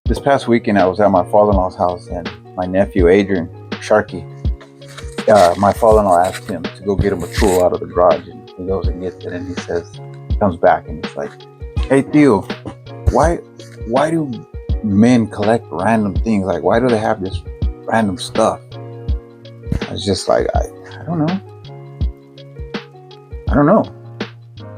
This past weekend, I was at my father-in-law's house, and my nephew Adrian Sharkey, my father-in-law asked him to go get him a tool out of the garage, and he goes and gets it, and he comes back, and he's like, "Hey Theo, why do men collect random things? Like, why do they have this random stuff?" I was just like, I don't know.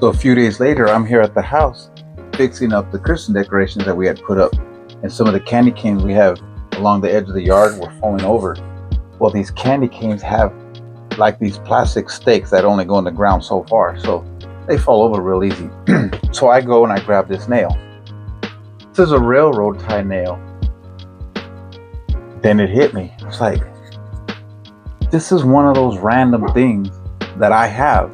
So a few days later, I'm here at the house fixing up the Christmas decorations that we had put up. And some of the candy canes we have along the edge of the yard were falling over. Well, these candy canes have like these plastic stakes that only go in the ground so far. So they fall over real easy. So I go and I grab this nail. This is a railroad tie nail. Then it hit me. It's like, this is one of those random things that I have.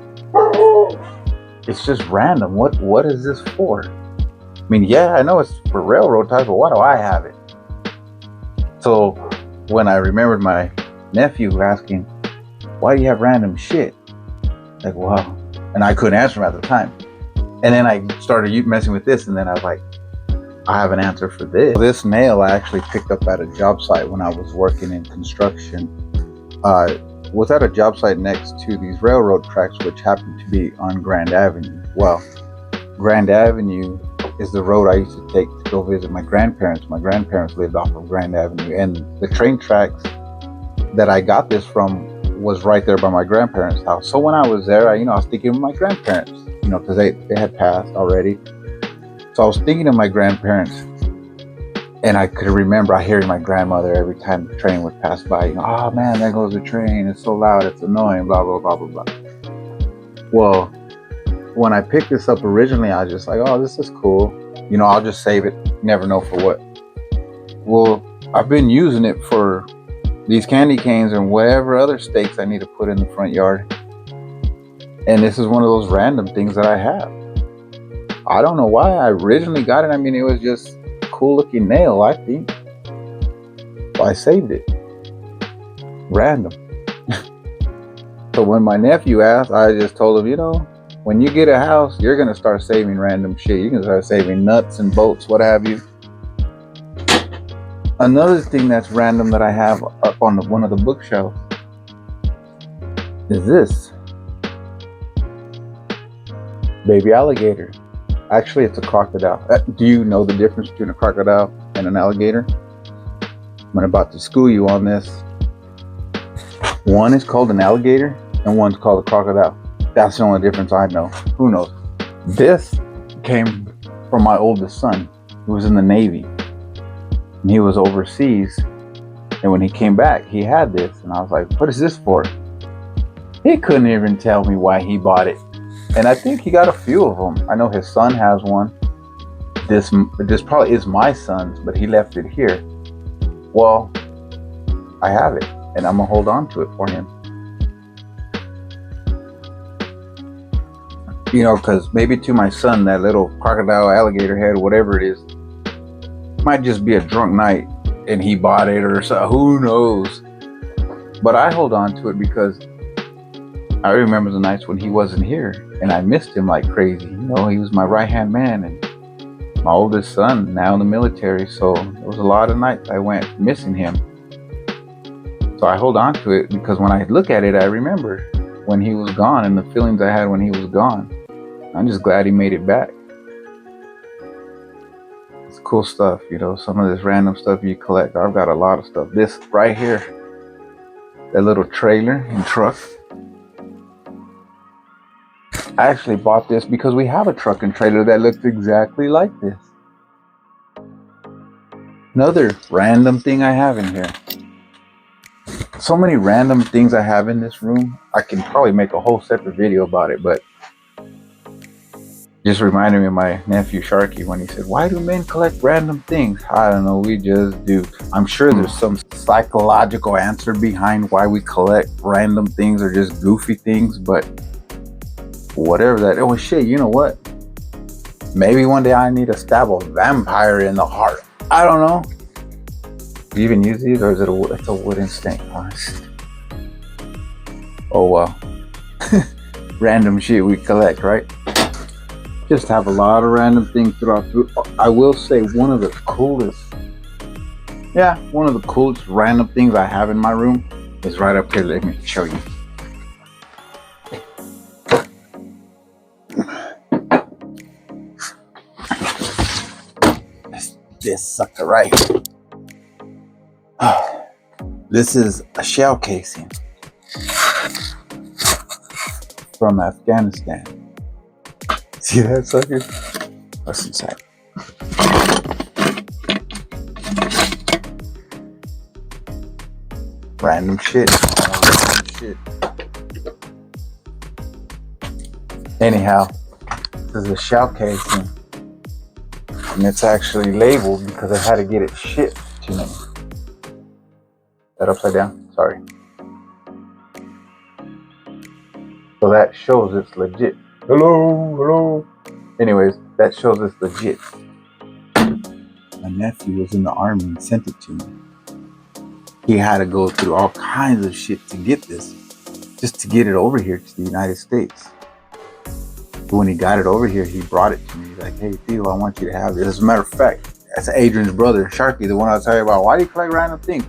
It's just random. What is this for? I mean, yeah, I know it's for railroad ties, but why do I have it? So when I remembered my nephew asking, "Why do you have random shit?" Like, wow. And I couldn't answer him at the time. And then I started messing with this, and then I was like, I have an answer for this. This nail I actually picked up at a job site when I was working in construction. Was at a job site next to these railroad tracks, which happened to be on Grand Avenue. Well, Grand Avenue is the road I used to take to go visit my grandparents. My grandparents lived off of Grand Avenue, and the train tracks that I got this from was right there by my grandparents' house. So when I was there, I was thinking of my grandparents, because they had passed already. So I was thinking of my grandparents, and I could remember hearing my grandmother every time the train would pass by. "Oh man, there goes the train. It's so loud. It's annoying. Blah blah blah blah blah." Well, when I picked this up originally, I was just like, "Oh, this is cool. I'll just save it. You never know for what." Well, I've been using it for these candy canes and whatever other stakes I need to put in the front yard. And this is one of those random things that I have. I don't know why I originally got it. I mean, it was just a cool looking nail, I think. So I saved it. Random. So when my nephew asked, I just told him, when you get a house, you're going to start saving random shit. You can start saving nuts and bolts, what have you. Another thing that's random that I have up on one of the bookshelves is this. Baby alligator. Actually, it's a crocodile. Do you know the difference between a crocodile and an alligator? I'm about to school you on this. One is called an alligator and one's called a crocodile. That's the only difference I know. Who knows? This came from my oldest son. He was in the Navy. And he was overseas. And when he came back, he had this. And I was like, "What is this for?" He couldn't even tell me why he bought it. And I think he got a few of them. I know his son has one. This probably is my son's, but he left it here. Well, I have it. And I'm going to hold on to it for him. Because maybe to my son, that little crocodile, alligator head, whatever it is, might just be a drunk night and he bought it or so. Who knows? But I hold on to it because I remember the nights when he wasn't here and I missed him like crazy. He was my right-hand man and my oldest son, now in the military. So there was a lot of nights I went missing him. So I hold on to it because when I look at it, I remember when he was gone and the feelings I had when he was gone. I'm just glad he made it back. It's cool stuff, some of this random stuff you collect. I've got a lot of stuff. This right here, that little trailer and truck. I actually bought this because we have a truck and trailer that looks exactly like this. Another random thing I have in here. So many random things I have in this room. I can probably make a whole separate video about it, but just reminded me of my nephew Sharky when he said, "Why do men collect random things?" I don't know, we just do. I'm sure there's some psychological answer behind why we collect random things or just goofy things, but whatever that. Oh shit, you know what? Maybe one day I need to stab a vampire in the heart. I don't know. Do you even use these, or is it's a wooden stake? Oh well. Random shit we collect, right? Just have a lot of random things throughout. I will say one of the coolest Yeah, one of the coolest random things I have in my room is right up here. Let me show you. This sucker right here. This is a shell casing from Afghanistan. See that sucker? What's inside? Random shit. Anyhow, this is a shell casing, and it's actually labeled because I had to get it shipped to me. That upside down? Sorry. So that shows it's legit. Hello. Anyways, that shows it's legit. My nephew was in the army and sent it to me. He had to go through all kinds of shit to get this, just to get it over here to the United States. But when he got it over here, he brought it to me. He's like, hey, Theo, I want you to have this. As a matter of fact, that's Adrian's brother, Sharky, the one I was telling you about. Why do you collect random things?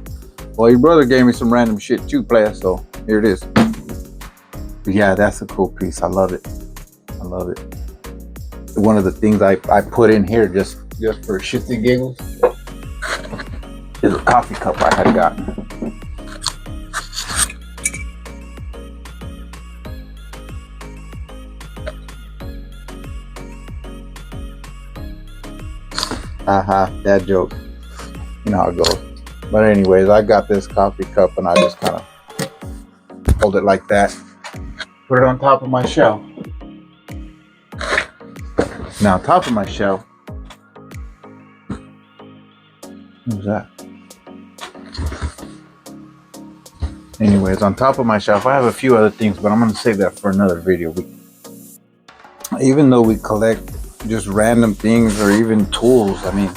Well, your brother gave me some random shit too, player, so here it is. But yeah, that's a cool piece. I love it. One of the things I put in here just for shits and giggles is a coffee cup I had gotten. Dad joke. You know how it goes. But anyways, I got this coffee cup and I just kind of hold it like that. Put it on top of my shelf. Now, on top of my shelf, who's that? Anyways, on top of my shelf, I have a few other things, but I'm going to save that for another video. Even though we collect just random things or even tools, I mean,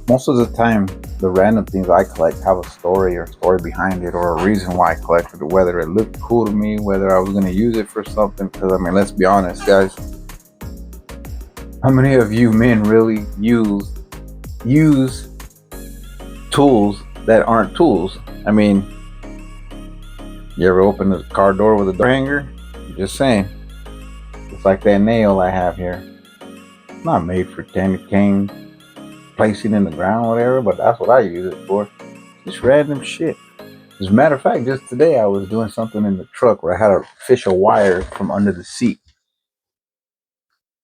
most of the time, the random things I collect have a story behind it, or a reason why I collected it, whether it looked cool to me, whether I was going to use it for something. Because, I mean, let's be honest, guys. How many of you men really use tools that aren't tools? I mean, you ever open the car door with a door hanger? Just saying. It's like that nail I have here. It's not made for candy cane, placing in the ground, whatever, but that's what I use it for. Just random shit. As a matter of fact, just today I was doing something in the truck where I had to fish a wire from under the seat.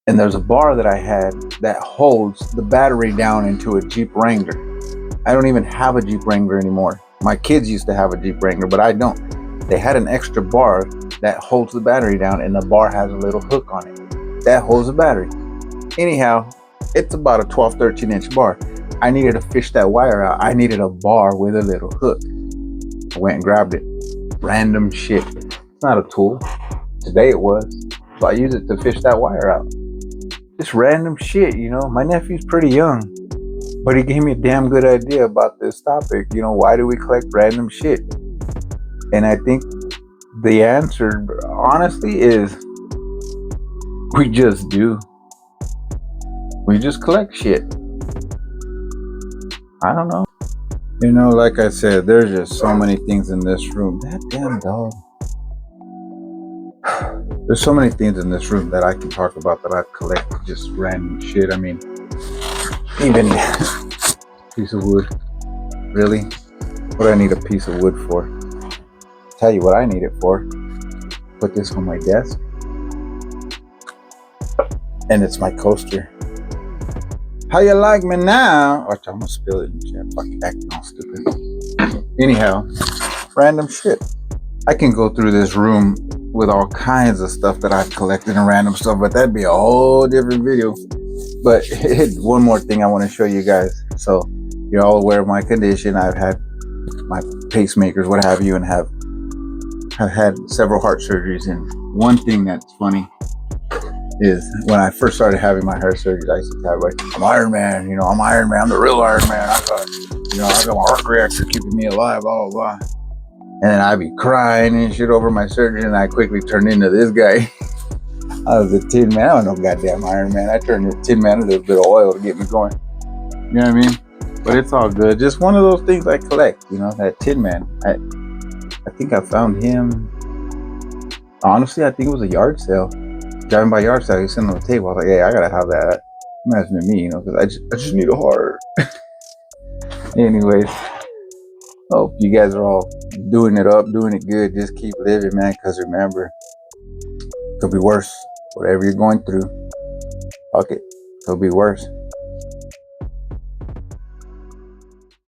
And there's a bar that I had that holds the battery down into a Jeep Wrangler. I don't even have a Jeep Wrangler anymore. My kids used to have a Jeep Wrangler, but I don't. They had an extra bar that holds the battery down, and the bar has a little hook on it that holds the battery. Anyhow, it's about a 12, 13 inch bar. I needed to fish that wire out. I needed a bar with a little hook. I went and grabbed it. Random shit. It's not a tool. Today it was. So I used it to fish that wire out. Just random shit, you know. My nephew's pretty young, but he gave me a damn good idea about this topic. You know, why do we collect random shit? And I think the answer, honestly, is we just do. We just collect shit. I don't know. You know, like I said, there's just so many things in this room. That damn dog. There's so many things in this room that I can talk about that I've collected, just random shit. I mean, even piece of wood. Really? What do I need a piece of wood for? Tell you what I need it for. Put this on my desk. And it's my coaster. How you like me now? Watch, I'm gonna spill it in chat. Fucking acting all stupid. Anyhow, random shit. I can go through this room with all kinds of stuff that I've collected and random stuff, but that'd be a whole different video. But one more thing I want to show you guys. So you're all aware of my condition. I've had my pacemakers, what have you, and have had several heart surgeries. And one thing that's funny is when I first started having my heart surgeries, I used to have like, I'm Iron Man, you know, I'm Iron Man, I'm the real Iron Man. I got my heart reactor keeping me alive, blah, blah, blah. And then I'd be crying and shit over my surgery, and I quickly turned into this guy. I was a Tin Man. I was no goddamn Iron Man. I turned into Tin Man with a bit of oil to get me going. You know what I mean? But it's all good. Just one of those things I collect. You know, that Tin Man. I think I found him. Honestly, I think it was a yard sale. Driving by yard sale, he's sitting on the table. I was like, hey, I gotta have that. Imagine me, you know, because I just need a heart. Anyways, hope you guys are all doing it up, doing it good. Just keep living, man, because remember, it could be worse. Whatever you're going through, fuck it. It'll be worse.